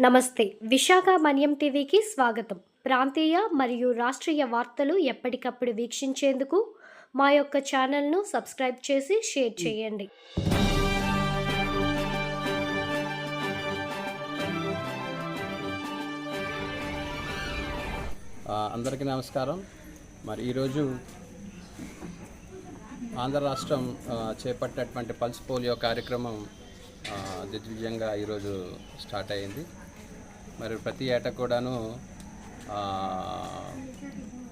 నమస్తే. విశాఖ మన్యం టీవీకి స్వాగతం. ప్రాంతీయ మరియు రాష్ట్రీయ వార్తలు ఎప్పటికప్పుడు వీక్షించేందుకు మా యొక్క ఛానల్‌ను సబ్స్క్రైబ్ చేసి షేర్ చేయండి. అందరికీ నమస్కారం. మరి ఈరోజు ఆంధ్ర రాష్ట్రం చేపట్టినటువంటి పల్స్ పోలియో కార్యక్రమం దిగ్విజయంగా ఈరోజు స్టార్ట్ అయ్యింది. మరి ప్రతి ఏటా కూడాను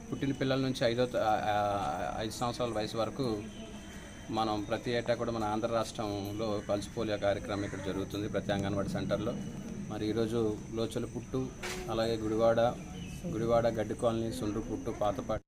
పుట్టిన పిల్లల నుంచి 5 సంవత్సరాల వయసు వరకు మనం ప్రతి ఏటా కూడా మన ఆంధ్ర రాష్ట్రంలో పల్స్ పోలియో కార్యక్రమం ఇక్కడ జరుగుతుంది ప్రతి అంగన్వాడీ సెంటర్లో. మరి ఈరోజు లోచల పుట్టు, అలాగే గుడివాడ గడ్డి కాలనీ, సుండ్రు పుట్టు, పాతపాటి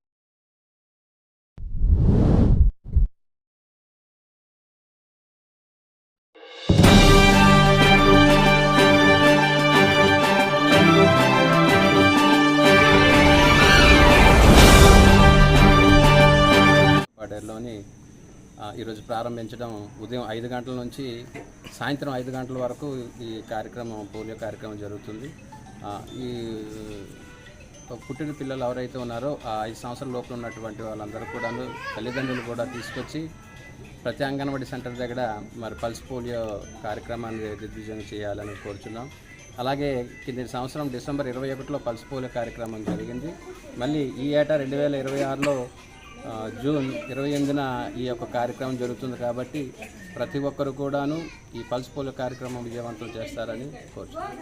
పాడేరులోని ఈరోజు ప్రారంభించడం ఉదయం 5 గంటల నుంచి సాయంత్రం 5 గంటల వరకు ఈ కార్యక్రమం పోలియో కార్యక్రమం జరుగుతుంది. ఈ పుట్టిన పిల్లలు ఎవరైతే ఉన్నారో ఆ 5 సంవత్సరాల లోపల ఉన్నటువంటి వాళ్ళందరూ కూడా తల్లిదండ్రులు కూడా తీసుకొచ్చి ప్రతి అంగన్వాడీ సెంటర్ దగ్గర మరి పల్స్ పోలియో కార్యక్రమాన్ని దిగ్విజయం చేయాలని కోరుచున్నాం. అలాగే కింది సంవత్సరం డిసెంబర్ 21లో పల్స్ పోలియో కార్యక్రమం జరిగింది. మళ్ళీ ఈ ఏటా 2026లో జూన్ 28న ఈ యొక్క కార్యక్రమం జరుగుతుంది. కాబట్టి ప్రతి ఒక్కరు కూడాను ఈ పల్స్ పోలియో కార్యక్రమం విజయవంతం చేస్తారని కోరుచున్నాం.